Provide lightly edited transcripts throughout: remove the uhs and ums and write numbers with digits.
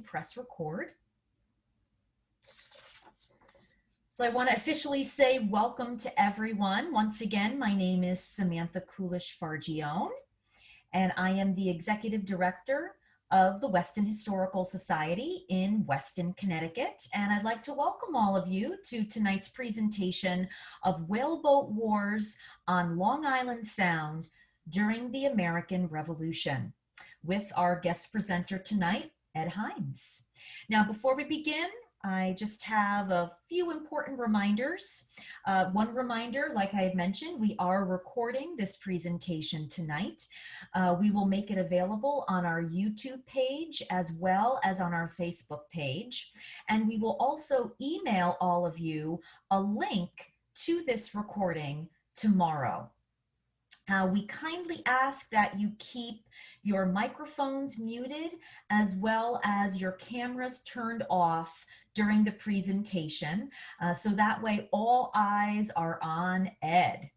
press record. So I want to officially say welcome to everyone. Once again, my name is Samantha Kulish-Fargione, and I am the Executive Director of the Weston Historical Society in Weston, Connecticut. And I'd like to welcome all of you to tonight's presentation of Whaleboat Wars on Long Island Sound during the American Revolution with our guest presenter tonight, Ed Hynes. Now, before we begin, I just have a few important reminders. One reminder, like I had mentioned, we are recording this presentation tonight. We will make it available on our YouTube page as well as on our Facebook page. And we will also email all of you a link to this recording tomorrow. We kindly ask that you keep your microphones muted as well as your cameras turned off during the presentation, so that way all eyes are on Ed.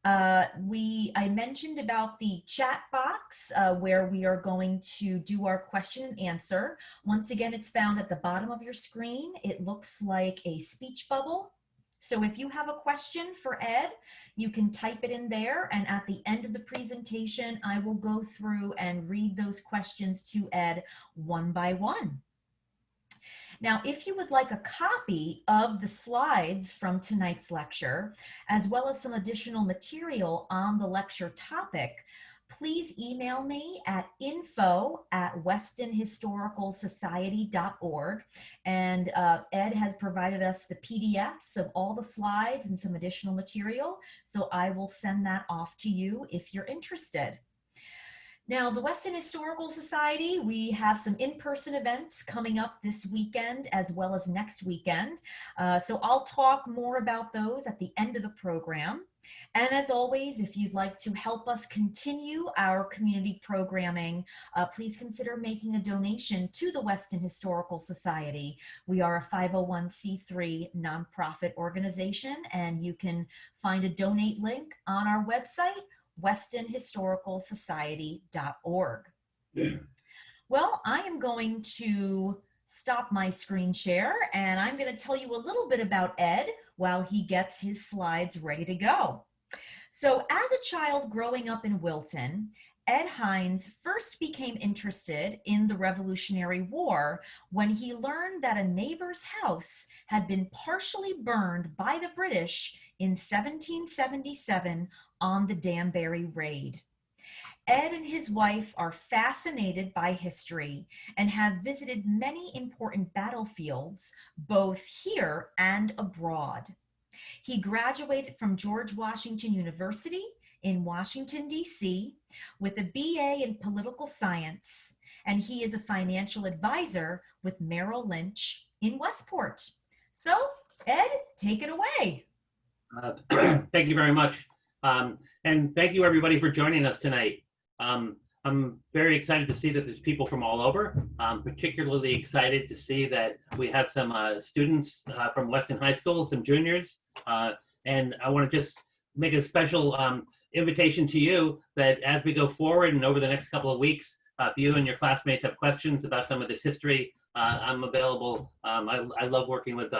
I mentioned about the chat box where we are going to do our question and answer. Once again, it's found at the bottom of your screen. It looks like a speech bubble. So if you have a question for Ed, you can type it in there, and at the end of the presentation, I will go through and read those questions to Ed one by one. Now, if you would like a copy of the slides from tonight's lecture, as well as some additional material on the lecture topic, please email me at info@westonhistoricalsociety.org. And Ed has provided us the PDFs of all the slides and some additional material, so I will send that off to you if you're interested. Now, the Weston Historical Society, we have some in-person events coming up this weekend as well as next weekend. So I'll talk more about those at the end of the program. And as always, if you'd like to help us continue our community programming, please consider making a donation to the Weston Historical Society. We are a 501c3 nonprofit organization, and you can find a donate link on our website, westonhistoricalsociety.org. Well, I am going to stop my screen share, and I'm going to tell you a little bit about Ed while he gets his slides ready to go. So as a child growing up in Wilton, Ed Hynes first became interested in the Revolutionary War when he learned that a neighbor's house had been partially burned by the British in 1777 on the Danbury Raid. Ed and his wife are fascinated by history and have visited many important battlefields, both here and abroad. He graduated from George Washington University in Washington, D.C., with a BA in political science, and he is a financial advisor with Merrill Lynch in Westport. So, Ed, take it away. Thank you very much. And thank you everybody for joining us tonight. I'm very excited to see that there's people from all over. I'm particularly excited to see that we have some students from Weston High School, some juniors. And I want to just make a special invitation to you that as we go forward and over the next couple of weeks, if you and your classmates have questions about some of this history, I'm available. I love working with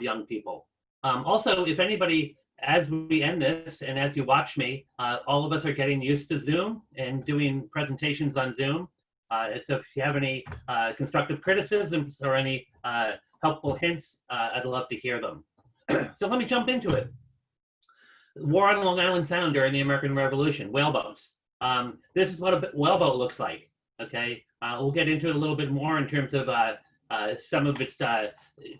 young people. Also, if anybody, as we end this and as you watch me, all of us are getting used to Zoom and doing presentations on Zoom. So if you have any constructive criticisms or any helpful hints, I'd love to hear them. So let me jump into it. War on Long Island Sound during the American Revolution, whaleboats. This is what a whaleboat looks like, okay? We'll get into it a little bit more in terms of some of its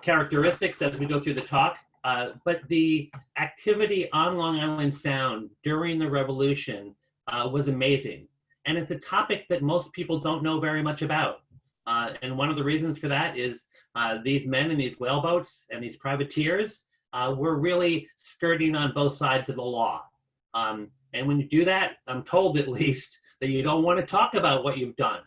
characteristics as we go through the talk. But the activity on Long Island Sound during the Revolution was amazing. And it's a topic that most people don't know very much about. And one of the reasons for that is these men in these whaleboats and these privateers were really skirting on both sides of the law. And when you do that, I'm told at least, that you don't want to talk about what you've done.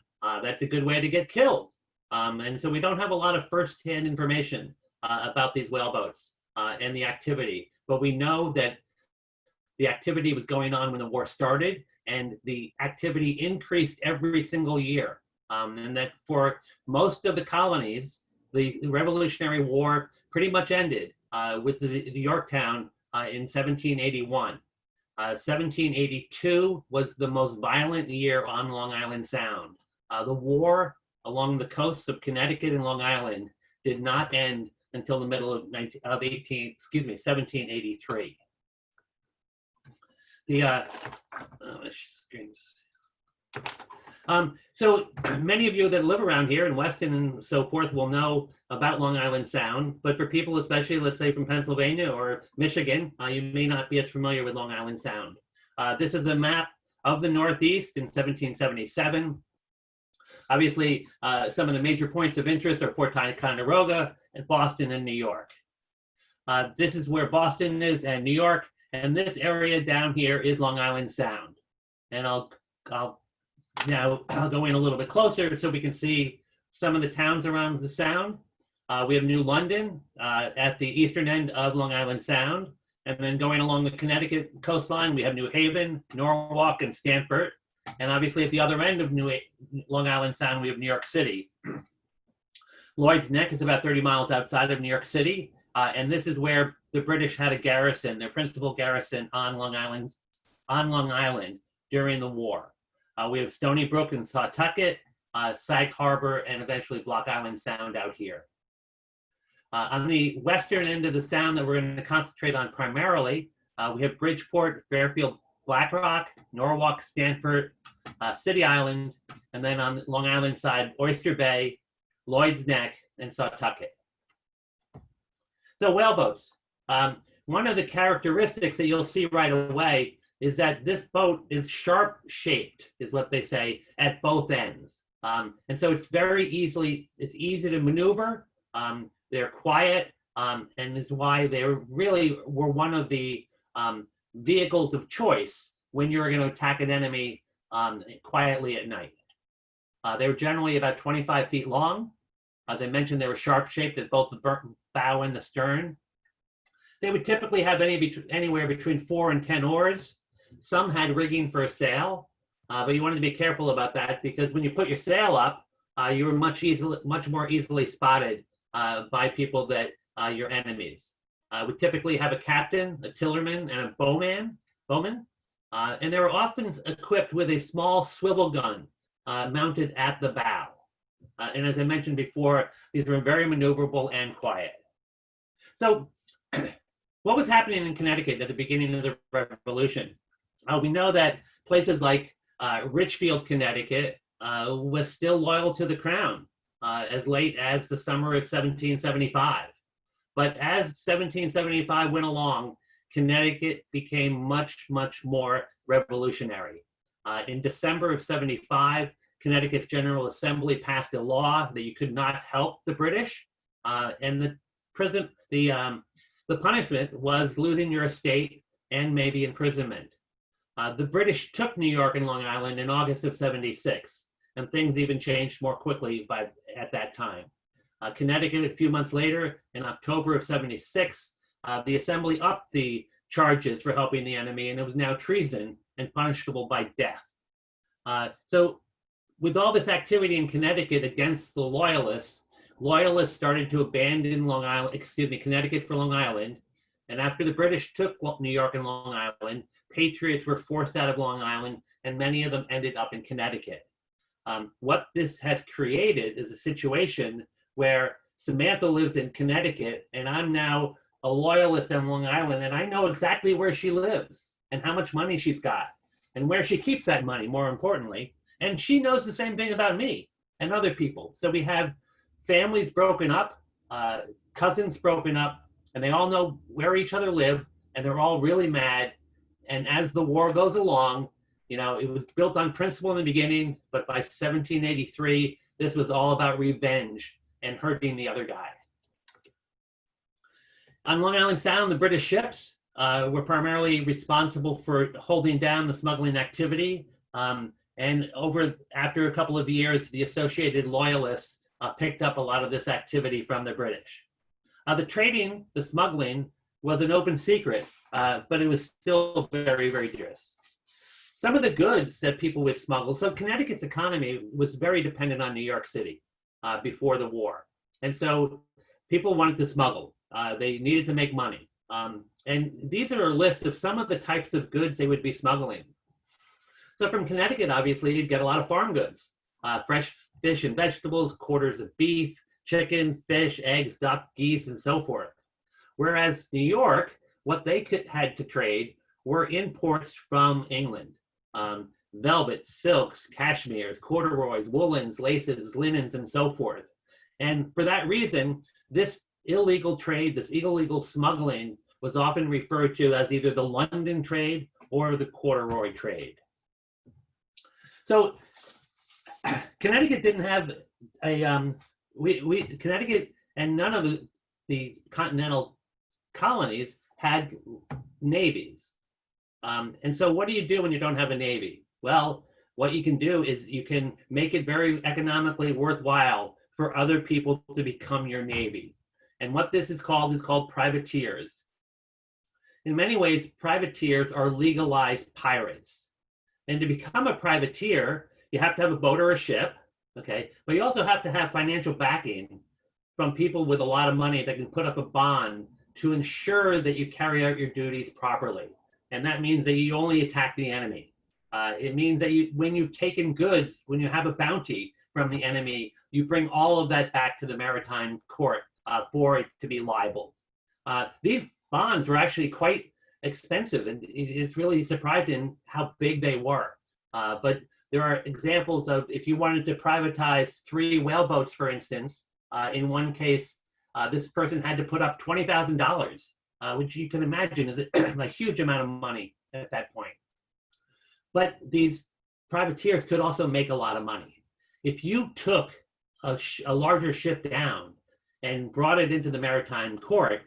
That's a good way to get killed. And so we don't have a lot of first-hand information about these whaleboats and the activity. But we know that the activity was going on when the war started, and the activity increased every single year. and that for most of the colonies, the Revolutionary War pretty much ended with the Yorktown in 1781. 1782 was the most violent year on Long Island Sound. The war along the coasts of Connecticut and Long Island did not end until the middle of 1783. So many of you that live around here in Weston and so forth will know about Long Island Sound, but for people especially, let's say from Pennsylvania or Michigan, you may not be as familiar with Long Island Sound. This is a map of the Northeast in 1777. Obviously, some of the major points of interest are Fort Ticonderoga and Boston and New York. This is where Boston is and New York, and this area down here is Long Island Sound. And I'll go in a little bit closer so we can see some of the towns around the Sound. We have New London at the eastern end of Long Island Sound. And then going along the Connecticut coastline, we have New Haven, Norwalk, and Stamford. And obviously at the other end of Long Island Sound, we have New York City. Lloyd's Neck is about 30 miles outside of New York City. And this is where the British had a garrison, their principal garrison on Long Island during the war. We have Stony Brook and Pawtucket, Sag Harbor, and eventually Block Island Sound out here. On the western end of the Sound that we're going to concentrate on primarily, we have Bridgeport, Fairfield, Blackrock, Norwalk, Stamford, City Island, and then on the Long Island side, Oyster Bay, Lloyd's Neck, and Pawtucket. So whaleboats. One of the characteristics that you'll see right away is that this boat is sharp shaped, is what they say, at both ends. And so it's easy to maneuver. They're quiet, and is why they really were one of the vehicles of choice when you're going to attack an enemy quietly at night. They were generally about 25 feet long. As I mentioned, they were sharp shaped at both the bow and the stern. They would typically have anywhere between 4 and 10 oars. Some had rigging for a sail, but you wanted to be careful about that because when you put your sail up, you were much more easily spotted by people that your enemies. We typically have a captain, a tillerman, and a bowman, and they were often equipped with a small swivel gun mounted at the bow. And as I mentioned before, these were very maneuverable and quiet. So what was happening in Connecticut at the beginning of the Revolution? We know that places like Richfield, Connecticut was still loyal to the crown as late as the summer of 1775. But as 1775 went along, Connecticut became much, much more revolutionary. In December of 75, Connecticut's General Assembly passed a law that you could not help the British, and the punishment was losing your estate and maybe imprisonment. The British took New York and Long Island in August of 76, and things even changed more quickly at that time. Connecticut, a few months later, in October of 76, the Assembly upped the charges for helping the enemy, and it was now treason and punishable by death. So with all this activity in Connecticut against the Loyalists, Loyalists started to abandon Connecticut for Long Island. And after the British took New York and Long Island, Patriots were forced out of Long Island, and many of them ended up in Connecticut. What this has created is a situation where Samantha lives in Connecticut, and I'm now a Loyalist on Long Island, and I know exactly where she lives and how much money she's got and where she keeps that money, more importantly. And she knows the same thing about me and other people. So we have families broken up, cousins broken up, and they all know where each other live, and they're all really mad. And as the war goes along, it was built on principle in the beginning, but by 1783, this was all about revenge and hurting the other guy. On Long Island Sound, the British ships were primarily responsible for holding down the smuggling activity. And after a couple of years, the Associated Loyalists picked up a lot of this activity from the British. The smuggling was an open secret, but it was still very, very dangerous. some of the goods that people would smuggle. So Connecticut's economy was very dependent on New York City before the war. And so people wanted to smuggle. They needed to make money. And these are a list of some of the types of goods they would be smuggling. So from Connecticut, obviously, you'd get a lot of farm goods, fresh fish and vegetables, quarters of beef, chicken, fish, eggs, duck, geese, and so forth. Whereas New York, what they had to trade were imports from England. Velvet, silks, cashmeres, corduroys, woolens, laces, linens, and so forth. And for that reason, this illegal trade, this illegal smuggling, was often referred to as either the London trade or the corduroy trade. So Connecticut didn't have a, Connecticut and none of the continental colonies had navies. And so what do you do when you don't have a navy? Well, what you can do is you can make it very economically worthwhile for other people to become your navy. And what this is called privateers. In many ways, privateers are legalized pirates. And to become a privateer, you have to have a boat or a ship, okay? But you also have to have financial backing from people with a lot of money that can put up a bond to ensure that you carry out your duties properly. And that means that you only attack the enemy. It means that when you've taken goods, when you have a bounty from the enemy, you bring all of that back to the maritime court for it to be liable. These bonds were actually quite expensive, and it's really surprising how big they were. But there are examples of, if you wanted to privatize 3 whaleboats, for instance, in one case, this person had to put up $20,000, which you can imagine is a huge amount of money at that point. But these privateers could also make a lot of money. If you took a larger ship down and brought it into the maritime court,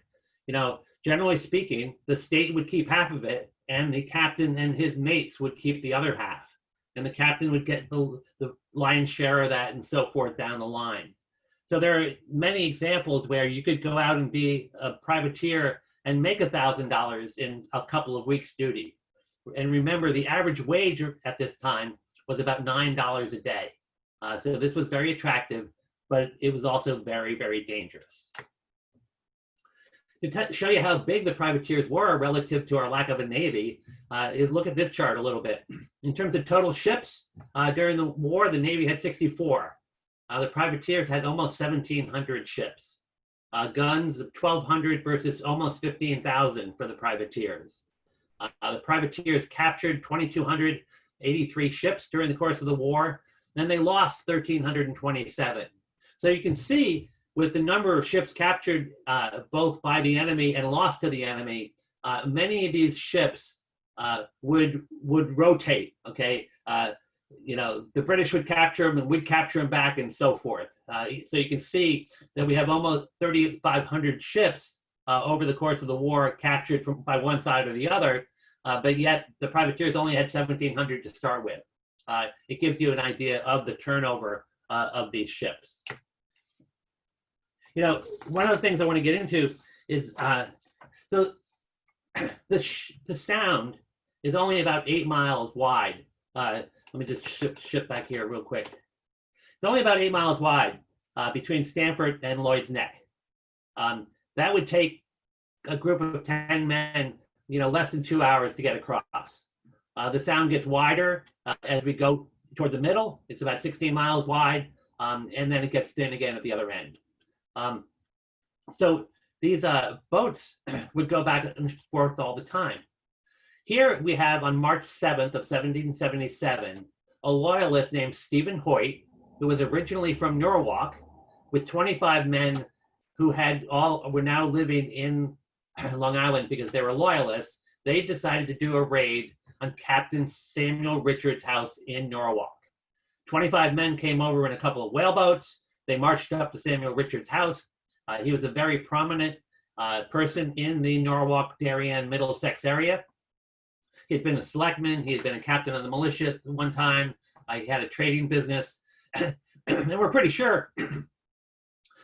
generally speaking, the state would keep half of it, and the captain and his mates would keep the other half. And the captain would get the lion's share of that, and so forth down the line. So there are many examples where you could go out and be a privateer and make $1,000 in a couple of weeks' duty. And remember, the average wage at this time was about $9 a day. So this was very attractive, but it was also very, very dangerous. To show you how big the privateers were relative to our lack of a navy, is look at this chart a little bit. In terms of total ships, during the war, the Navy had 64. The privateers had almost 1,700 ships. Guns of 1,200 versus almost 15,000 for the privateers. The privateers captured 2,283 ships during the course of the war, and they lost 1,327. So you can see, with the number of ships captured both by the enemy and lost to the enemy, many of these ships would rotate, okay? The British would capture them and we'd capture them back, and so forth. So you can see that we have almost 3,500 ships over the course of the war captured by one side or the other, but yet the privateers only had 1,700 to start with. It gives you an idea of the turnover of these ships. One of the things I want to get into is, so the sound is only about 8 miles wide. Let me just shift back here real quick. It's only about 8 miles wide between Stamford and Lloyd's Neck. That would take a group of 10 men, less than 2 hours to get across. The sound gets wider as we go toward the middle. It's about 16 miles wide, and then it gets thin again at the other end. So these boats would go back and forth all the time. Here we have, on March 7th of 1777, a loyalist named Stephen Hoyt, who was originally from Norwalk, with 25 men who were now living in Long Island because they were loyalists. They decided to do a raid on Captain Samuel Richards' house in Norwalk. 25 men came over in a couple of whaleboats. They marched up to Samuel Richards' house. He was a very prominent person in the Norwalk, Darien, Middlesex area. He'd been a selectman. He had been a captain of the militia at one time. He had a trading business. And we're pretty sure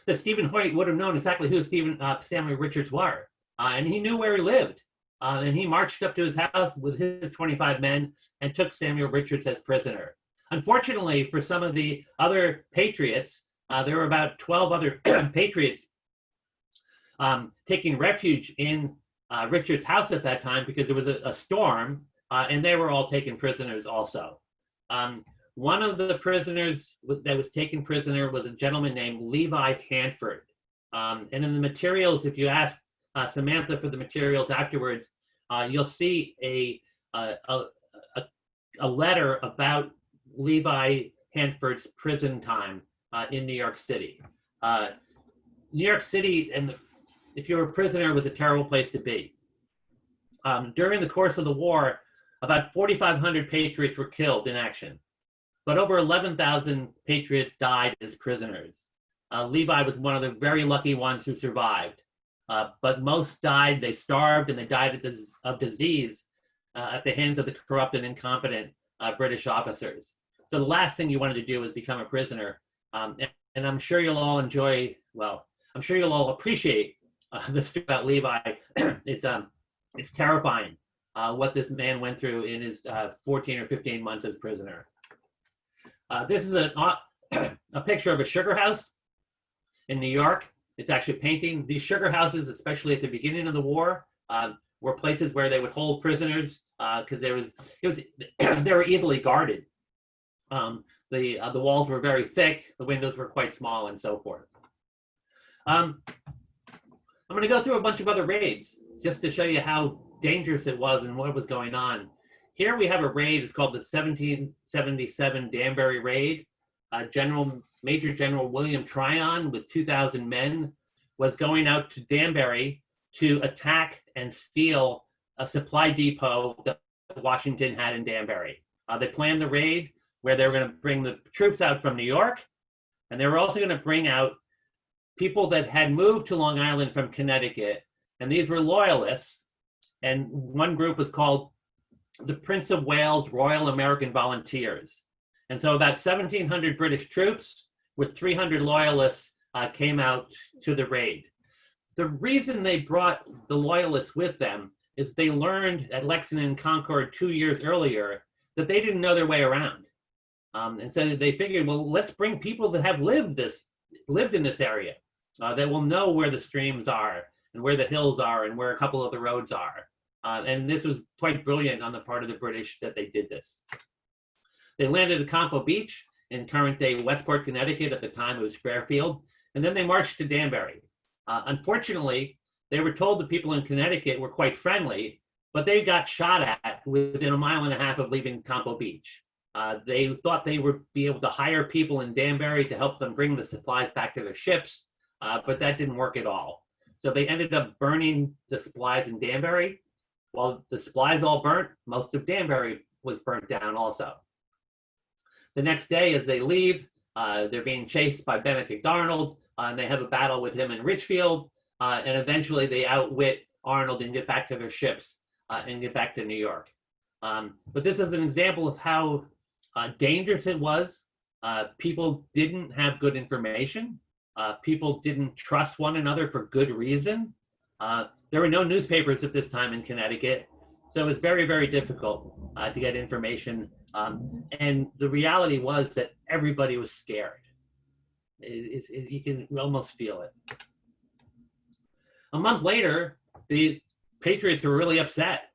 that Stephen Hoyt would have known exactly who Samuel Richards were. And he knew where he lived. and he marched up to his house with his 25 men and took Samuel Richards as prisoner. Unfortunately, for some of the other Patriots, there were about 12 other Patriots taking refuge in Richard's house at that time because there was a storm, and they were all taken prisoners also. One of the prisoners that was taken prisoner was a gentleman named Levi Hancock. And in the materials, if you ask Samantha for the materials afterwards, you'll see a letter about Levi Hancock's prison time in New York City. New York City, and if you were a prisoner, was a terrible place to be. During the course of the war, about 4,500 Patriots were killed in action, but over 11,000 Patriots died as prisoners. Levi was one of the very lucky ones who survived, but most died, they starved, and they died of disease at the hands of the corrupt and incompetent British officers. So the last thing you wanted to do was become a prisoner. And I'm sure you'll all enjoy, well, I'm sure you'll all appreciate the story about Levi. It's terrifying what this man went through in his 14 or 15 months as prisoner. This is a picture of a sugar house in New York. It's actually a painting. These sugar houses, especially at the beginning of the war, were places where they would hold prisoners because they were easily guarded. The walls were very thick, the windows were quite small, and so forth. I'm going to go through a bunch of other raids just to show you how dangerous it was and what was going on. Here we have a raid. It's called the 1777 Danbury Raid. Major General William Tryon, with 2,000 men, was going out to Danbury to attack and steal a supply depot that Washington had in Danbury. They planned the raid where they were going to bring the troops out from New York, and they were also going to bring out people that had moved to Long Island from Connecticut, and these were Loyalists, and one group was called the Prince of Wales Royal American Volunteers. And so about 1,700 British troops with 300 Loyalists came out to the raid. The reason they brought the Loyalists with them is they learned at Lexington and Concord 2 years earlier that they didn't know their way around. And so they figured, well, let's bring people that have lived in this area, that will know where the streams are and where the hills are and where a couple of the roads are. And this was quite brilliant on the part of the British that they did this. They landed at Campo Beach in current-day Westport, Connecticut. At the time, it was Fairfield. And then they marched to Danbury. Unfortunately, they were told the people in Connecticut were quite friendly, but they got shot at within a mile and a half of leaving Campo Beach. They thought they would be able to hire people in Danbury to help them bring the supplies back to their ships, but that didn't work at all. So they ended up burning the supplies in Danbury. While the supplies all burnt, most of Danbury was burnt down also. The next day, as they leave, they're being chased by Benedict Arnold, and they have a battle with him in Richfield, and eventually they outwit Arnold and get back to their ships and get back to New York. But this is an example of how dangerous it was. People didn't have good information. People didn't trust one another for good reason. There were no newspapers at this time in Connecticut, so it was very, very difficult to get information. And the reality was that everybody was scared. You can almost feel it. A month later, the Patriots were really upset,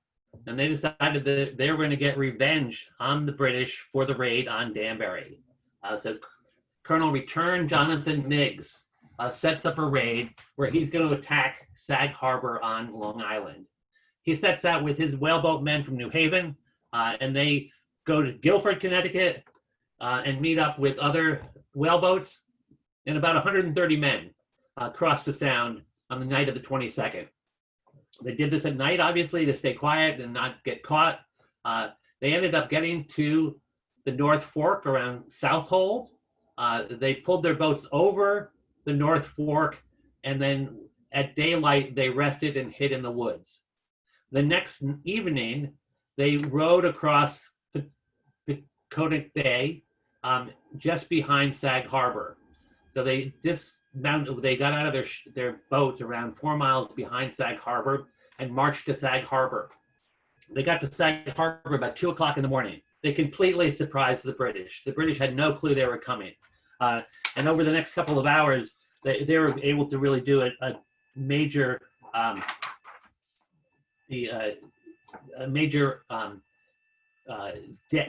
and they decided that they were going to get revenge on the British for the raid on Danbury. So Colonel Return Jonathan Meigs sets up a raid where he's going to attack Sag Harbor on Long Island. He sets out with his whaleboat men from New Haven, and they go to Guilford, Connecticut, and meet up with other whaleboats, and about 130 men cross the Sound on the night of the 22nd. They did this at night, obviously, to stay quiet and not get caught. They ended up getting to the North Fork around Southold. They pulled their boats over the North Fork, and then at daylight, they rested and hid in the woods. The next evening, they rowed across the Kodak Bay just behind Sag Harbor. So they dismounted, they got out of their boat around 4 miles behind Sag Harbor. and marched to Sag Harbor. They got to Sag Harbor about 2 o'clock in the morning. They completely surprised the British. The British had no clue they were coming. And over the next couple of hours, they were able to really do a major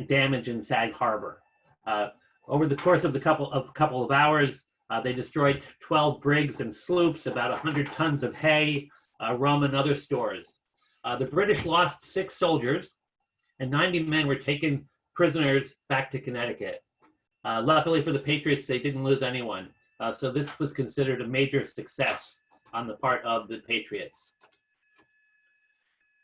damage in Sag Harbor. Over the course of the couple of hours, they destroyed 12 brigs and sloops, about 100 tons of hay, rum, and other stores. The British lost 6 soldiers, and 90 men were taken prisoners back to Connecticut. Luckily for the Patriots, they didn't lose anyone. So this was considered a major success on the part of the Patriots.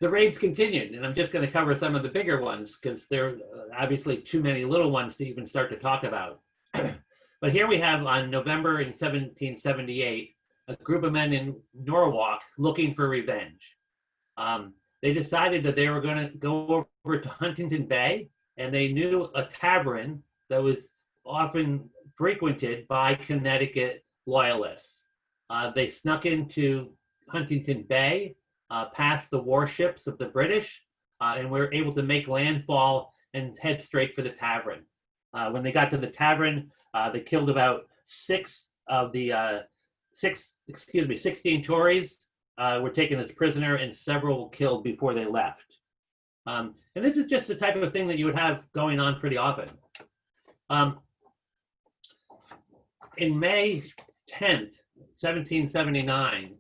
The raids continued, and I'm just going to cover some of the bigger ones because there are obviously too many little ones to even start to talk about. But here we have on November in 1778, a group of men in Norwalk looking for revenge. They decided that they were going to go over to Huntington Bay, and they knew a tavern that was often frequented by Connecticut Loyalists. They snuck into Huntington Bay, past the warships of the British, and were able to make landfall and head straight for the tavern. When they got to the tavern, they killed about 16 Tories were taken as prisoner, and several were killed before they left. And this is just the type of thing that you would have going on pretty often. In May 10th, 1779,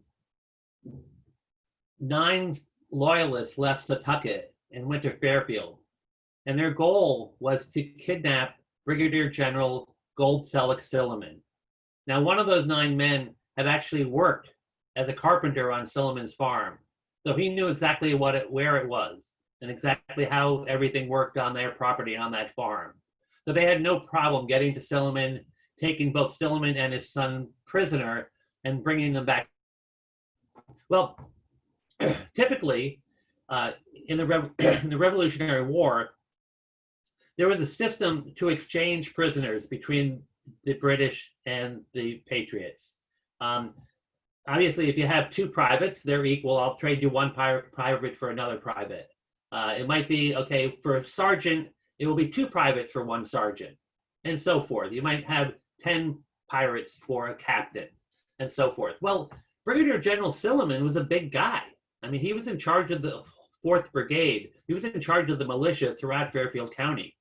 9 Loyalists left Setauket and went to Fairfield. And their goal was to kidnap Brigadier General Goldsellick Silliman. Now, one of those 9 men had actually worked as a carpenter on Silliman's farm. So he knew exactly where it was and exactly how everything worked on their property on that farm. So they had no problem getting to Silliman, taking both Silliman and his son prisoner and bringing them back. Well, typically, in the Revolutionary War, there was a system to exchange prisoners between the British and the Patriots. Obviously, if you have 2 privates, they're equal. I'll trade you one private for another private. It might be, okay, for a sergeant, it will be 2 privates for 1 sergeant, and so forth. You might have 10 pirates for a captain, and so forth. Well, Brigadier General Silliman was a big guy. I mean, he was in charge of the 4th Brigade. He was in charge of the militia throughout Fairfield County.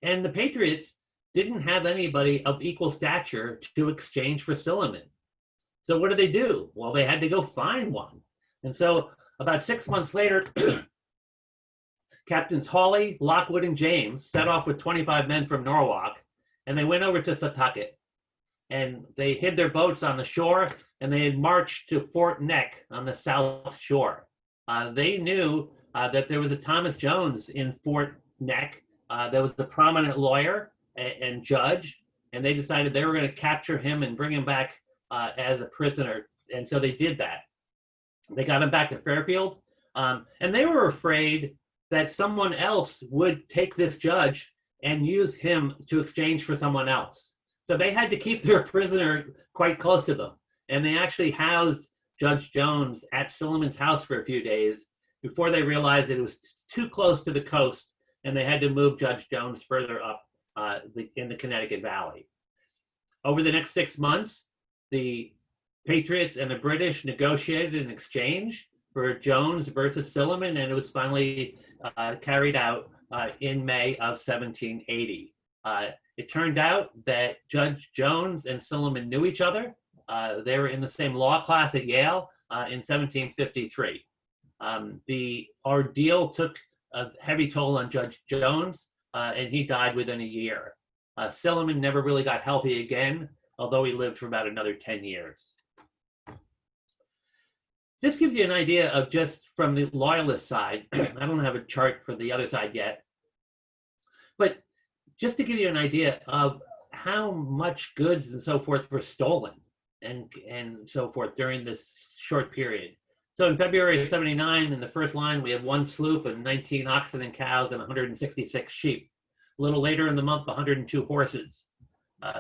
And the Patriots didn't have anybody of equal stature to exchange for Silliman. So what did they do? Well, they had to go find one. And so about 6 months later, Captains Hawley, Lockwood, and James set off with 25 men from Norwalk, and they went over to Setauket. And they hid their boats on the shore, and they had marched to Fort Neck on the south shore. They knew that there was a Thomas Jones in Fort Neck that was the prominent lawyer and judge, and they decided they were going to capture him and bring him back as a prisoner. And so they did that. They got him back to Fairfield, and they were afraid that someone else would take this judge and use him to exchange for someone else. So they had to keep their prisoner quite close to them. And they actually housed Judge Jones at Silliman's house for a few days before they realized that it was too close to the coast, and they had to move Judge Jones further up in the Connecticut Valley. Over the next 6 months, the Patriots and the British negotiated an exchange for Jones versus Silliman, and it was finally carried out in May of 1780. It turned out that Judge Jones and Silliman knew each other. They were in the same law class at Yale in 1753. The ordeal took a heavy toll on Judge Jones, and he died within a year. Silliman never really got healthy again, although he lived for about another 10 years. This gives you an idea of just from the Loyalist side. I don't have a chart for the other side yet, but just to give you an idea of how much goods and so forth were stolen and so forth during this short period. So in February of 79, in the first line, we have 1 sloop and 19 oxen and cows and 166 sheep. A little later in the month, 102 horses.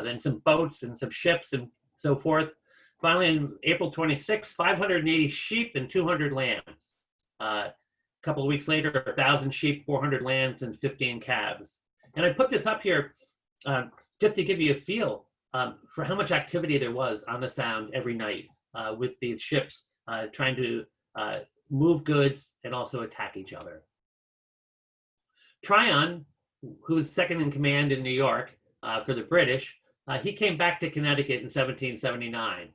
Then some boats and some ships and so forth. Finally, on April 26th, 580 sheep and 200 lambs. A couple of weeks later, 1,000 sheep, 400 lambs, and 15 calves. And I put this up here just to give you a feel for how much activity there was on the Sound every night with these ships trying to move goods and also attack each other. Tryon, who was second in command in New York for the British, he came back to Connecticut in 1779.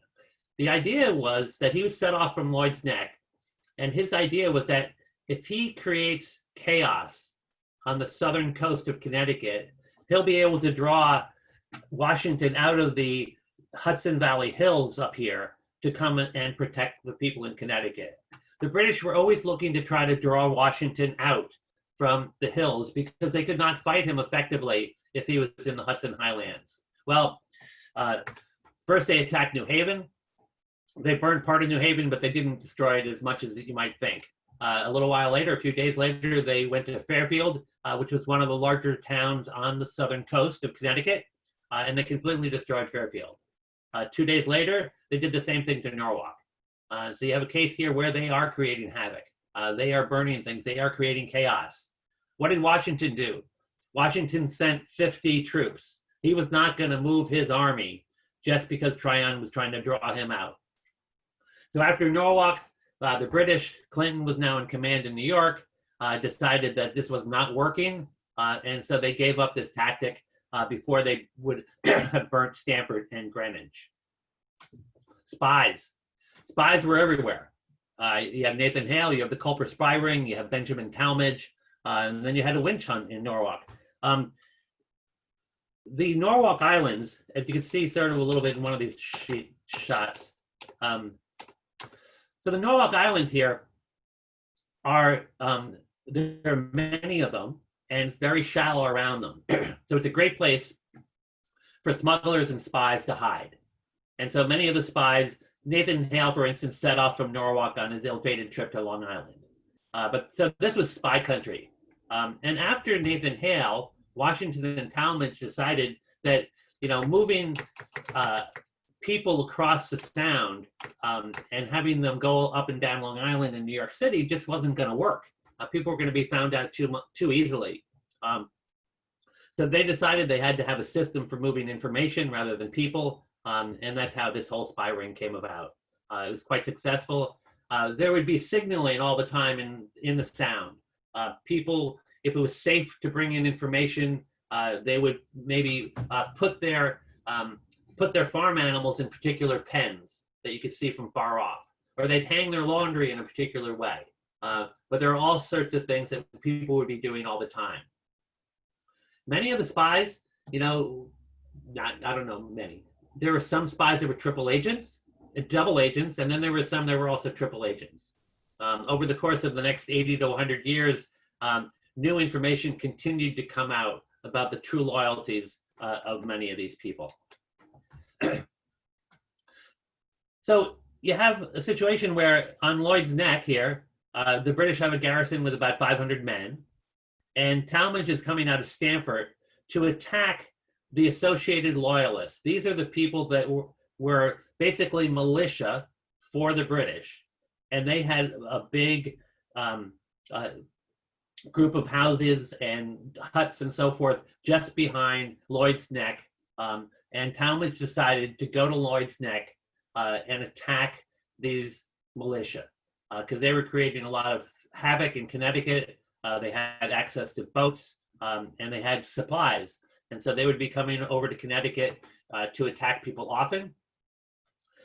The idea was that he was set off from Lloyd's Neck, and his idea was that if he creates chaos on the southern coast of Connecticut, he'll be able to draw Washington out of the Hudson Valley Hills up here to come and protect the people in Connecticut. The British were always looking to try to draw Washington out from the hills because they could not fight him effectively if he was in the Hudson Highlands. Well, first they attacked New Haven. They burned part of New Haven, but they didn't destroy it as much as you might think. A little while later, a few days later, they went to Fairfield, which was one of the larger towns on the southern coast of Connecticut, and they completely destroyed Fairfield. 2 days later, they did the same thing to Norwalk. So you have a case here where they are creating havoc. They are burning things. They are creating chaos. What did Washington do? Washington sent 50 troops. He was not going to move his army just because Tryon was trying to draw him out. So after Norwalk, the British, Clinton was now in command in New York, decided that this was not working, and so they gave up this tactic before they would have burnt Stamford and Greenwich. Spies. Spies were everywhere. You have Nathan Hale, you have the Culper spy ring, you have Benjamin Talmadge, and then you had a witch hunt in Norwalk. The Norwalk Islands, as you can see sort of a little bit in one of these shots, so the Norwalk Islands here are, there are many of them, and it's very shallow around them. So it's a great place for smugglers and spies to hide. And so many of the spies, Nathan Hale, for instance, set off from Norwalk on his ill-fated trip to Long Island. But so this was spy country. And after Nathan Hale, Washington and Talmadge decided that, moving people across the Sound and having them go up and down Long Island and New York City just wasn't going to work. People were going to be found out too easily. So they decided they had to have a system for moving information rather than people, and that's how this whole spy ring came about. It was quite successful. There would be signaling all the time in the Sound. People, if it was safe to bring in information, they would maybe put their farm animals in particular pens that you could see from far off, or they'd hang their laundry in a particular way. But there are all sorts of things that people would be doing all the time. Many of the spies, I don't know many. There were some spies that were triple agents, double agents, and then there were some that were also triple agents. Over the course of the next 80 to 100 years, new information continued to come out about the true loyalties of many of these people. So you have a situation where on Lloyd's Neck here, the British have a garrison with about 500 men, and Talmadge is coming out of Stamford to attack the associated Loyalists. These are the people that were basically militia for the British, and they had a big group of houses and huts and so forth just behind Lloyd's Neck, and Talmadge decided to go to Lloyd's Neck and attack these militia because they were creating a lot of havoc in Connecticut. They had access to boats and they had supplies, and so they would be coming over to Connecticut to attack people often.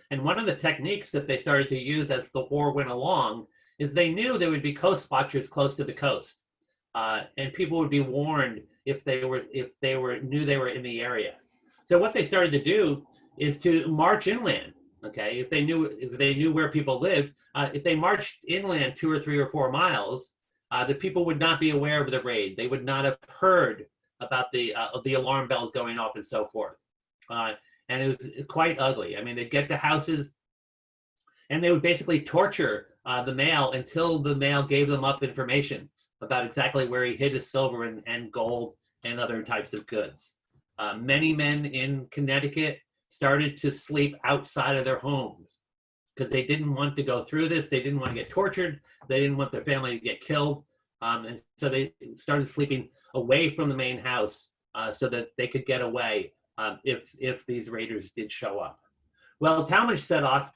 And one of the techniques that they started to use as the war went along is they knew there would be coast watchers close to the coast, and people would be warned if they knew they were in the area. So what they started to do is to march inland. Okay, if they knew where people lived, if they marched inland 2 or 3 or 4 miles, the people would not be aware of the raid. They would not have heard about the alarm bells going off and so forth. And it was quite ugly. I mean, they'd get to houses and they would basically torture the male until the male gave them up information about exactly where he hid his silver and gold and other types of goods. Many men in Connecticut started to sleep outside of their homes because they didn't want to go through this. They didn't want to get tortured. They didn't want their family to get killed. And so they started sleeping away from the main house so that they could get away if these raiders did show up. Well, Talmadge set off.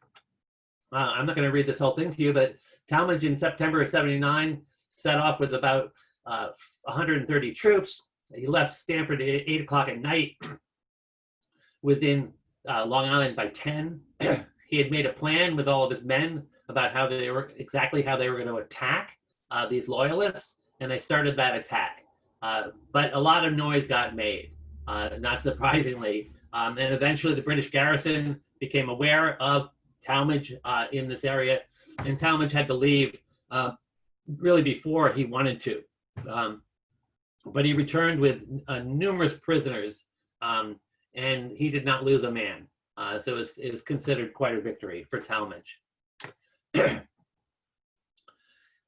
I'm not going to read this whole thing to you, but Talmadge in September of '79 set off with about 130 troops. He left Stamford at 8 o'clock at night, was in Long Island by 10. He had made a plan with all of his men about exactly how they were going to attack these loyalists, and they started that attack. But a lot of noise got made, not surprisingly. And eventually the British garrison became aware of Talmadge in this area, and Talmadge had to leave really before he wanted to. But he returned with numerous prisoners, and he did not lose a man. So it was considered quite a victory for Talmadge.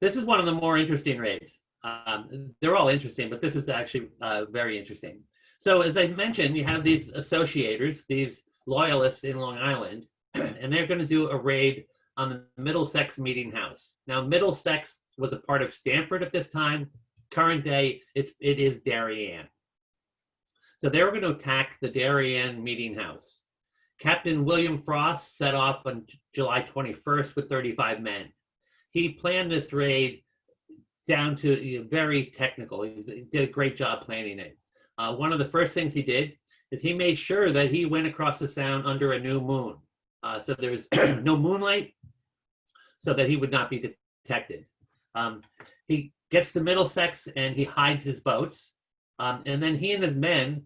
This is one of the more interesting raids. They're all interesting, but this is actually very interesting. So as I mentioned, you have these associators, these loyalists in Long Island, and they're going to do a raid on the Middlesex meeting house. Now, Middlesex was a part of Stamford at this time. Current day, it is Darien. So they were going to attack the Darien meeting house. Captain William Frost set off on July 21st with 35 men. He planned this raid down to very technical. He did a great job planning it. One of the first things he did is he made sure that he went across the sound under a new moon. So there was no moonlight so that he would not be detected. He gets to Middlesex and he hides his boats. And then he and his men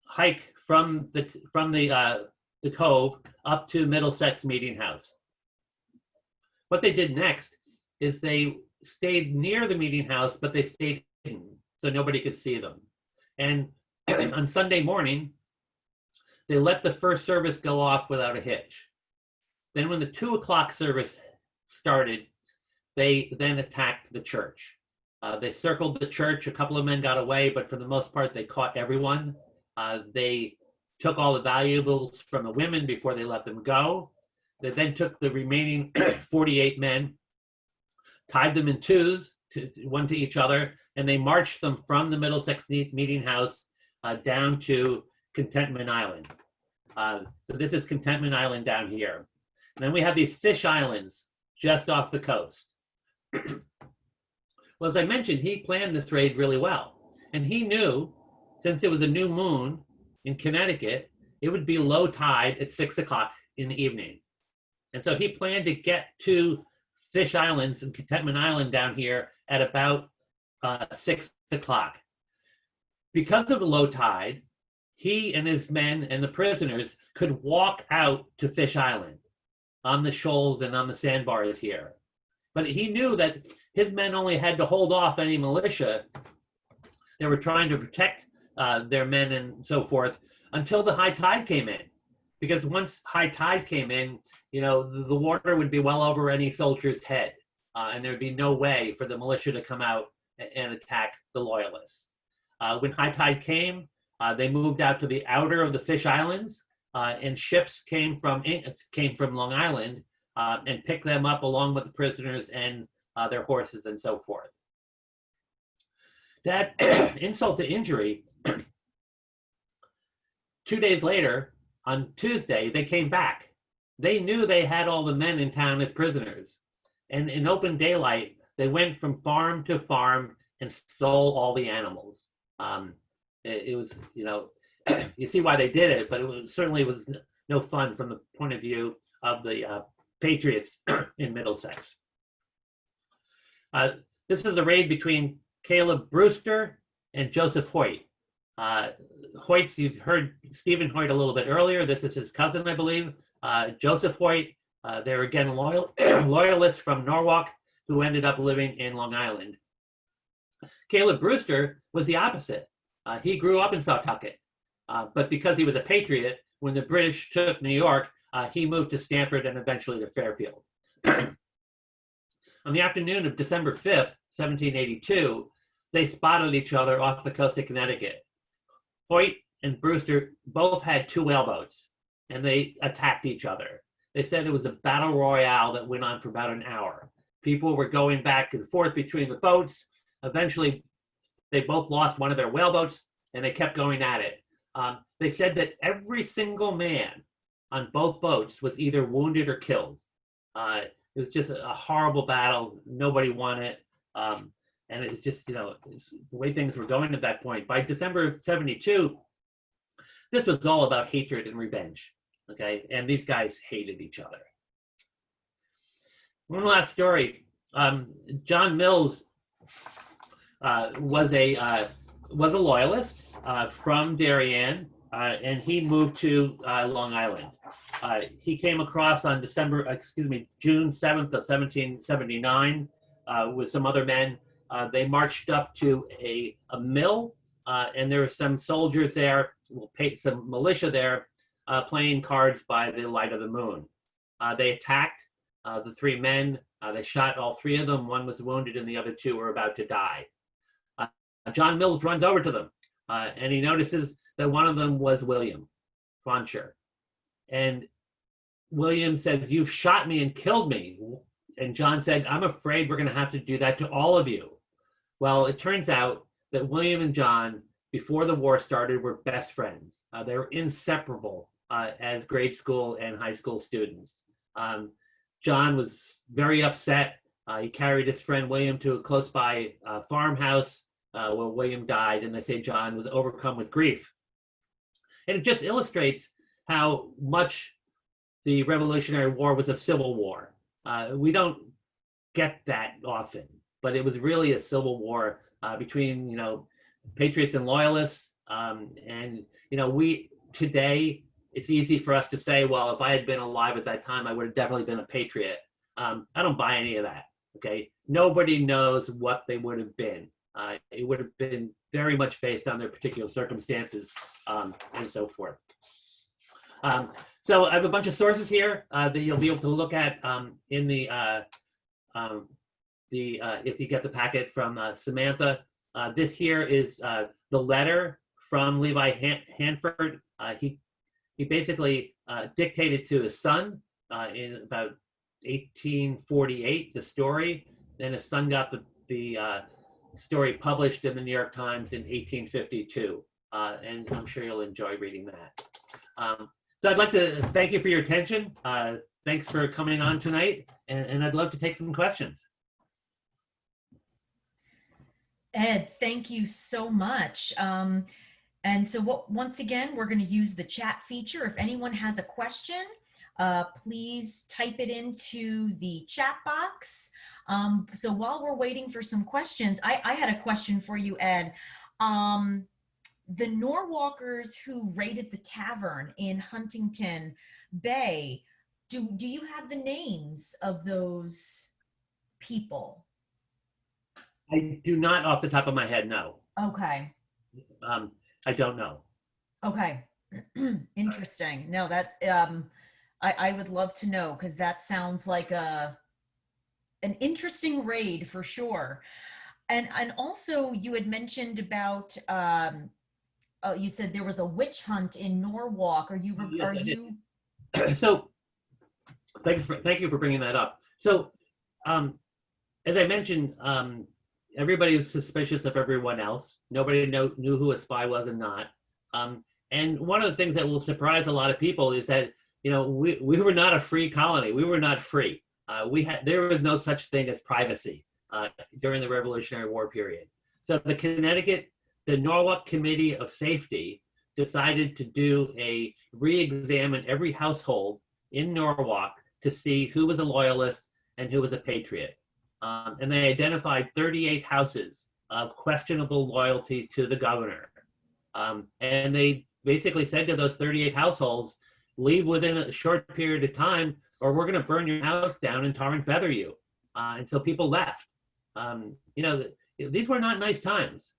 hike from the cove up to Middlesex meeting house. What they did next is they stayed near the meeting house, but they stayed hidden so nobody could see them. And on Sunday morning, they let the first service go off without a hitch. Then when the 2 o'clock service started, they then attacked the church. They circled the church. A couple of men got away, but for the most part, they caught everyone. They took all the valuables from the women before they let them go. They then took the remaining 48 men, tied them in twos, one to each other, and they marched them from the Middlesex meeting house down to Contentment Island. So this is Contentment Island down here. And then we have these fish islands just off the coast. Well, as I mentioned, he planned this raid really well. And he knew, since it was a new moon in Connecticut, it would be low tide at 6 o'clock in the evening. And so he planned to get to Fish Islands and Contentment Island down here at about 6 o'clock. Because of the low tide, he and his men and the prisoners could walk out to Fish Island on the shoals and on the sandbars here. But he knew that his men only had to hold off any militia. They were trying to protect their men and so forth until the high tide came in. Because once high tide came in, you know, the water would be well over any soldier's head. And there'd be no way for the militia to come out and attack the loyalists. When high tide came, they moved out to the outer of the Fish Islands, and ships came from Long Island and picked them up along with the prisoners and their horses and so forth. To add insult to injury, 2 days later, on Tuesday, they came back. They knew they had all the men in town as prisoners. And in open daylight, they went from farm to farm and stole all the animals. It was, you know, you see why they did it, but certainly was no fun from the point of view of the Patriots in Middlesex. This is a raid between Caleb Brewster and Joseph Hoyt. Hoyt's, you've heard Stephen Hoyt a little bit earlier. This is his cousin, I believe. Joseph Hoyt, they're again loyalists from Norwalk who ended up living in Long Island. Caleb Brewster was the opposite. He grew up in Sawtucket, but because he was a patriot, when the British took New York, he moved to Stamford and eventually to Fairfield. On the afternoon of December 5th, 1782, they spotted each other off the coast of Connecticut. Hoyt and Brewster both had 2 whaleboats, and they attacked each other. They said it was a battle royale that went on for about an hour. People were going back and forth between the boats. Eventually, they both lost one of their whaleboats, and they kept going at it. They said that every single man on both boats was either wounded or killed. It was just a horrible battle. Nobody won it. And it was just, the way things were going at that point. By December of 72, this was all about hatred and revenge, okay? And these guys hated each other. One last story. John Mills was a loyalist from Darien, and he moved to Long Island. He came across on June 7th of 1779 with some other men. They marched up to a mill, and there were some soldiers there, some militia there, playing cards by the light of the moon. They attacked the three men. They shot all three of them. One was wounded, and the other two were about to die. John Mills runs over to them, and he notices that one of them was William Fauncher. And William says, "You've shot me and killed me." And John said, "I'm afraid we're going to have to do that to all of you." Well, it turns out that William and John, before the war started, were best friends. They were inseparable as grade school and high school students. John was very upset. He carried his friend William to a close by farmhouse where William died, and they say John was overcome with grief. And it just illustrates how much the Revolutionary War was a civil war. We don't get that often, but it was really a civil war between, Patriots and Loyalists. And we today, it's easy for us to say, well, if I had been alive at that time, I would have definitely been a Patriot. I don't buy any of that. Okay, nobody knows what they would have been. It would have been very much based on their particular circumstances and so forth. So I have a bunch of sources here that you'll be able to look at in the if you get the packet from Samantha. This here is the letter from Levi Hanford. He basically dictated to his son in about 1848 the story. Then his son got the story published in the New York Times in 1852, and I'm sure you'll enjoy reading that. So I'd like to thank you for your attention. Thanks for coming on tonight, and I'd love to take some questions. Ed, thank you so much. And so once again, we're going to use the chat feature. If anyone has a question, please type it into the chat box. So while we're waiting for some questions, I had a question for you, Ed. The Norwalkers who raided the tavern in Huntington Bay, do you have the names of those people? I do not off the top of my head, no. Okay. I don't know. Okay. Interesting. No, that I would love to know, because that sounds like an interesting raid for sure. And also you had mentioned about you said there was a witch hunt in Norwalk. Yes, so thank you for bringing that up. So as I mentioned, everybody was suspicious of everyone else. Nobody knew who a spy was and not. And one of the things that will surprise a lot of people is that we were not a free colony. We were not free. There was no such thing as privacy during the Revolutionary War period. So the Norwalk Committee of Safety decided to re-examine every household in Norwalk to see who was a loyalist and who was a patriot. And they identified 38 houses of questionable loyalty to the governor. And they basically said to those 38 households, leave within a short period of time, or we're going to burn your house down and tar and feather you. And so people left. These were not nice times.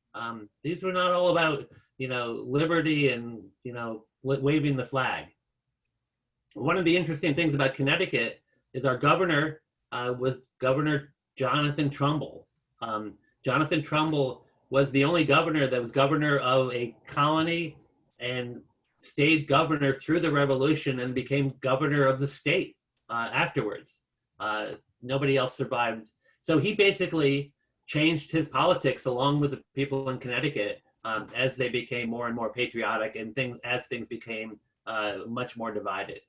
These were not all about, liberty and, waving the flag. One of the interesting things about Connecticut is our governor was Governor Jonathan Trumbull. Jonathan Trumbull was the only governor that was governor of a colony and stayed governor through the revolution and became governor of the state afterwards. Nobody else survived. So he basically changed his politics along with the people in Connecticut as they became more and more patriotic and as things became much more divided.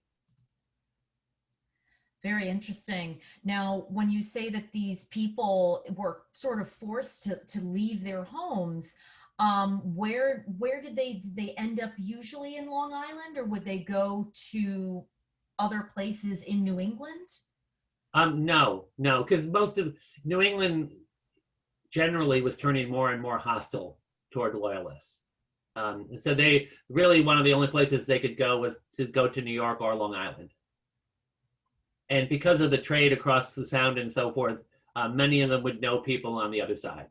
Very interesting. Now, when you say that these people were sort of forced to leave their homes, where did they end up usually in Long Island, or would they go to other places in New England? No, because most of New England generally was turning more and more hostile toward Loyalists. So they really, one of the only places they could go was to go to New York or Long Island. And because of the trade across the Sound and so forth, many of them would know people on the other side.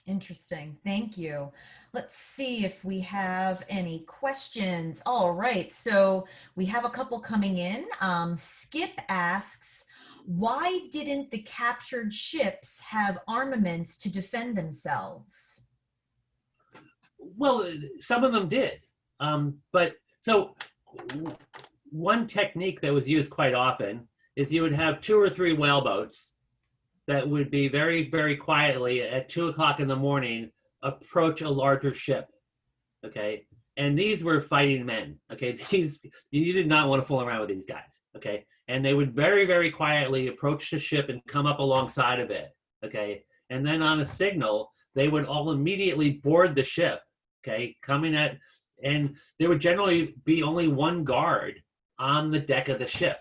Interesting. Thank you. Let's see if we have any questions. All right. So we have a couple coming in. Skip asks, why didn't the captured ships have armaments to defend themselves? Well, some of them did. But so one technique that was used quite often is you would have 2 or 3 whaleboats that would be very, very quietly at 2 o'clock in the morning approach a larger ship. Okay. And these were fighting men. Okay. You did not want to fool around with these guys. Okay. And they would very, very quietly approach the ship and come up alongside of it. Okay. And then on a signal, they would all immediately board the ship. Okay. And there would generally be only one guard on the deck of the ship.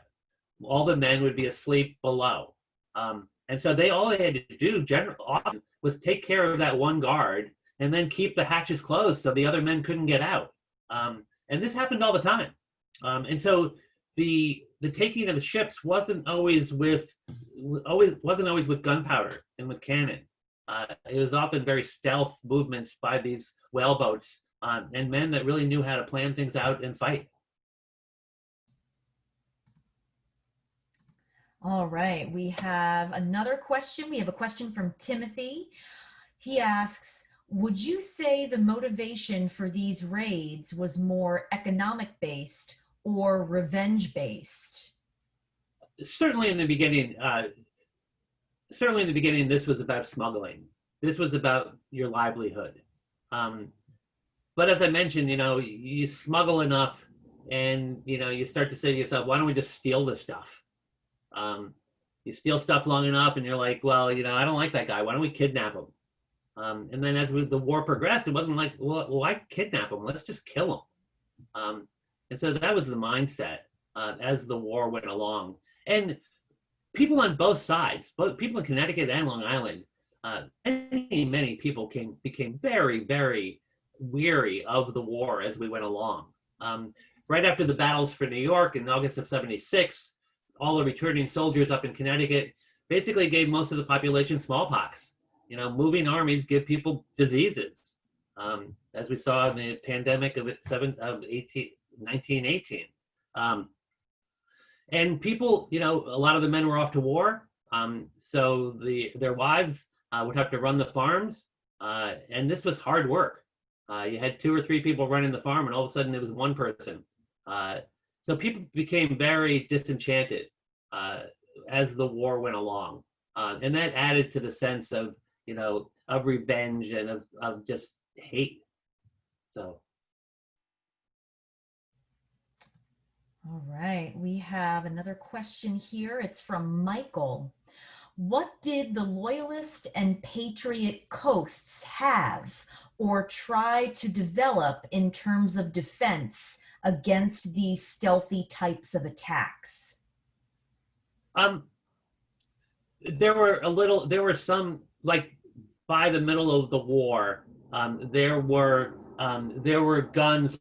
All the men would be asleep below. And so all they had to do often was take care of that one guard and then keep the hatches closed so the other men couldn't get out. And this happened all the time. And so the taking of the ships wasn't always with gunpowder and with cannon. It was often very stealth movements by these whaleboats and men that really knew how to plan things out and fight. All right, we have another question. We have a question from Timothy. He asks, would you say the motivation for these raids was more economic based or revenge based? Certainly in the beginning, this was about smuggling. This was about your livelihood. But as I mentioned, you smuggle enough and, you start to say to yourself, why don't we just steal this stuff? You steal stuff long enough and you're like, well, I don't like that guy. Why don't we kidnap him? And then as the war progressed, it wasn't like, well, why kidnap him? Let's just kill him. And so that was the mindset as the war went along. And people on both sides, both people in Connecticut and Long Island, many people became very, very weary of the war as we went along. Right after the battles for New York in August of '76, all the returning soldiers up in Connecticut basically gave most of the population smallpox. Moving armies give people diseases, as we saw in the pandemic of 1918. And people, a lot of the men were off to war, so their wives would have to run the farms, and this was hard work. You had 2 or 3 people running the farm, and all of a sudden it was one person. So people became very disenchanted as the war went along. And that added to the sense of, of revenge and of just hate. So. All right, we have another question here. It's from Michael. What did the Loyalist and Patriot coasts have or try to develop in terms of defense against these stealthy types of attacks? There were some, like by the middle of the war, there were guns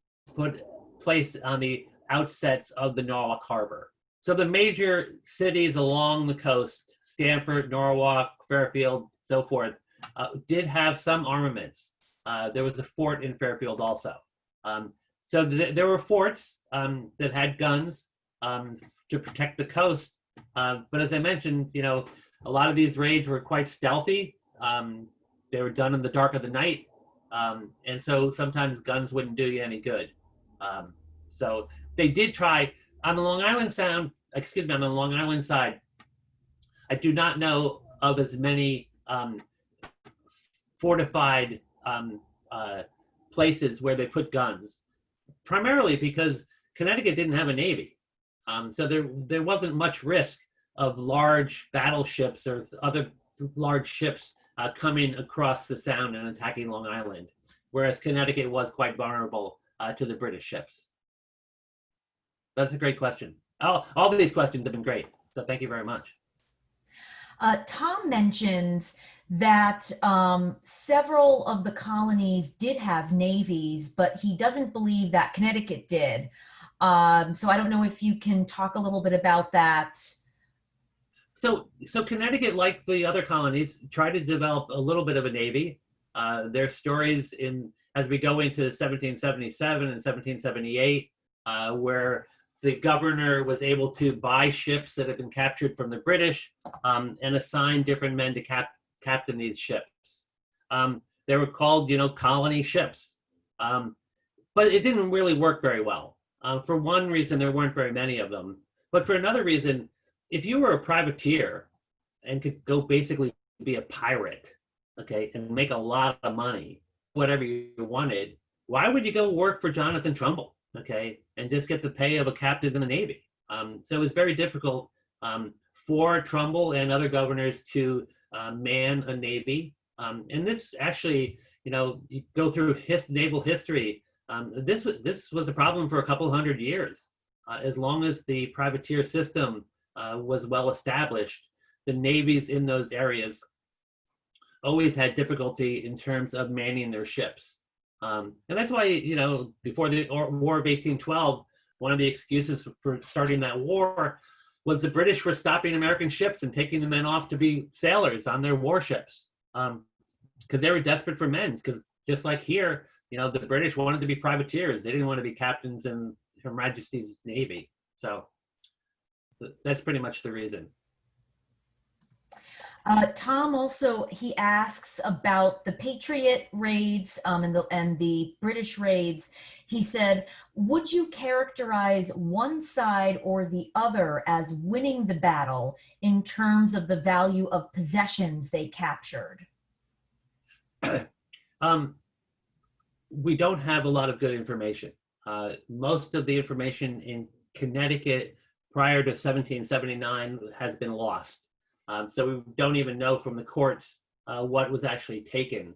placed on the outsets of the Norwalk Harbor. So the major cities along the coast, Stamford, Norwalk, Fairfield, so forth, did have some armaments. There was a fort in Fairfield also. So there were forts that had guns to protect the coast. But as I mentioned, a lot of these raids were quite stealthy. They were done in the dark of the night. And so sometimes guns wouldn't do you any good. So they did try on the Long Island Sound, excuse me, on the Long Island side. I do not know of as many fortified places where they put guns, primarily because Connecticut didn't have a navy. So there wasn't much risk of large battleships or other large ships coming across the Sound and attacking Long Island, whereas Connecticut was quite vulnerable to the British ships. That's a great question. All of these questions have been great, so thank you very much. Tom mentions that several of the colonies did have navies, but he doesn't believe that Connecticut did. So I don't know if you can talk a little bit about that. So Connecticut, like the other colonies, tried to develop a little bit of a navy. There's stories as we go into 1777 and 1778, where the governor was able to buy ships that had been captured from the British and assign different men to captain these ships. They were called, colony ships, but it didn't really work very well. For one reason, there weren't very many of them, but for another reason, if you were a privateer and could go basically be a pirate, okay, and make a lot of money, whatever you wanted, why would you go work for Jonathan Trumbull, okay, and just get the pay of a captain in the Navy? So it was very difficult for Trumbull and other governors to man a Navy. And this actually, you go through naval history, this was a problem for a couple hundred years. As long as the privateer system was well established, the navies in those areas always had difficulty in terms of manning their ships. And that's why, before the War of 1812, one of the excuses for starting that war was the British were stopping American ships and taking the men off to be sailors on their warships, because they were desperate for men. Because just like here, the British wanted to be privateers. They didn't want to be captains in Her Majesty's Navy. So that's pretty much the reason. Tom also, he asks about the Patriot raids and the British raids. He said, would you characterize one side or the other as winning the battle in terms of the value of possessions they captured? We don't have a lot of good information. Most of the information in Connecticut prior to 1779 has been lost. So we don't even know from the courts what was actually taken.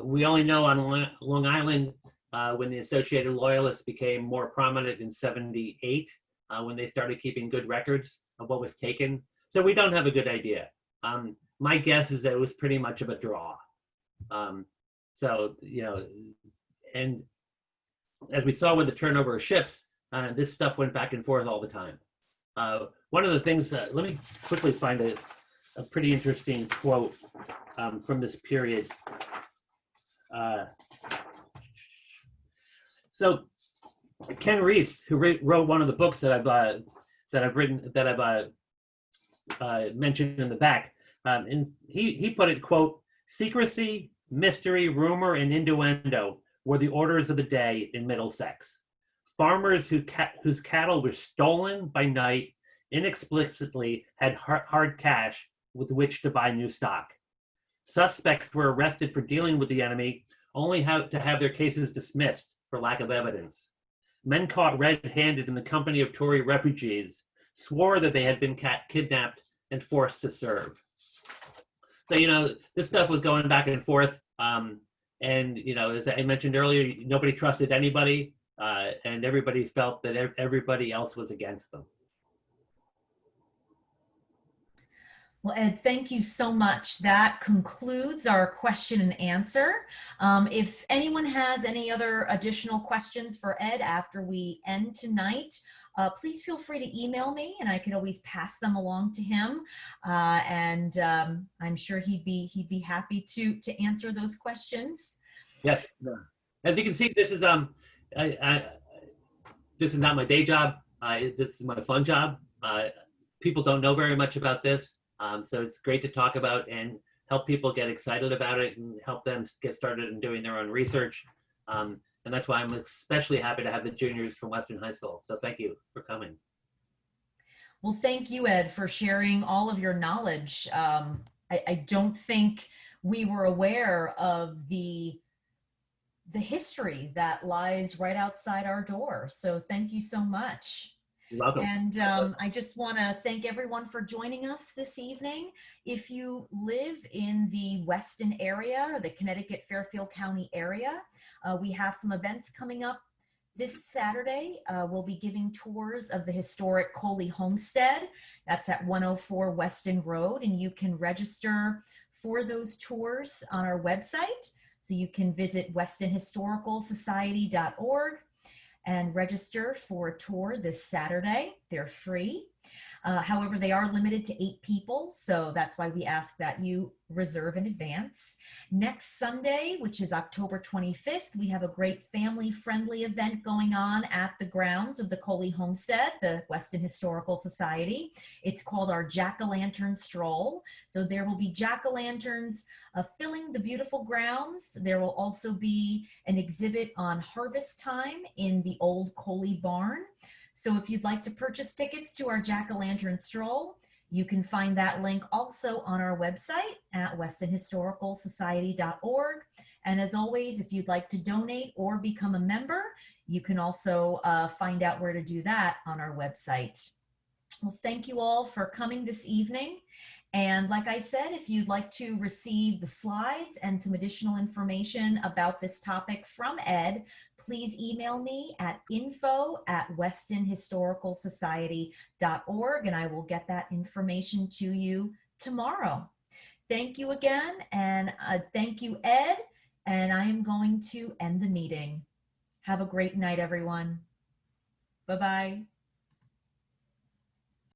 We only know on Long Island when the Associated Loyalists became more prominent in 78, when they started keeping good records of what was taken. So we don't have a good idea. My guess is that it was pretty much of a draw. So, and as we saw with the turnover of ships, this stuff went back and forth all the time. One of the things, let me quickly find a pretty interesting quote from this period. So Ken Reese, who wrote one of the books that I've mentioned in the back, and he put it, quote, "Secrecy, mystery, rumor, and innuendo were the orders of the day in Middlesex. Farmers whose cattle were stolen by night inexplicably had hard cash with which to buy new stock. Suspects were arrested for dealing with the enemy, only to have their cases dismissed for lack of evidence. Men caught red-handed in the company of Tory refugees swore that they had been kidnapped and forced to serve." So, this stuff was going back and forth. And, as I mentioned earlier, nobody trusted anybody, and everybody felt that everybody else was against them. Well, Ed, thank you so much. That concludes our question and answer. If anyone has any other additional questions for Ed after we end tonight, please feel free to email me, and I can always pass them along to him. And I'm sure he'd be happy to answer those questions. Yes. As you can see, this is this is not my day job. This is my fun job. People don't know very much about this, so it's great to talk about and help people get excited about it and help them get started in doing their own research. And that's why I'm especially happy to have the juniors from Western High School. So thank you for coming. Well, thank you, Ed, for sharing all of your knowledge. I don't think we were aware of the history that lies right outside our door. So thank you so much. You're welcome. And I just want to thank everyone for joining us this evening. If you live in the Weston area or the Connecticut Fairfield County area, we have some events coming up this Saturday. We'll be giving tours of the historic Coley Homestead. That's at 104 Weston Road, and you can register for those tours on our website. So you can visit westonhistoricalsociety.org and register for a tour this Saturday. They're free. However, they are limited to 8 people, so that's why we ask that you reserve in advance. Next Sunday, which is October 25th, we have a great family-friendly event going on at the grounds of the Coley Homestead, the Weston Historical Society. It's called our Jack-o'-lantern Stroll. So there will be jack-o'-lanterns filling the beautiful grounds. There will also be an exhibit on harvest time in the old Coley barn. So if you'd like to purchase tickets to our Jack-o'-lantern Stroll, you can find that link also on our website at westonhistoricalsociety.org. And as always, if you'd like to donate or become a member, you can also find out where to do that on our website. Well, thank you all for coming this evening. And like I said, if you'd like to receive the slides and some additional information about this topic from Ed, please email me at info@westonhistoricalsociety.org, and I will get that information to you tomorrow. Thank you again, and thank you, Ed, and I am going to end the meeting. Have a great night, everyone. Bye-bye.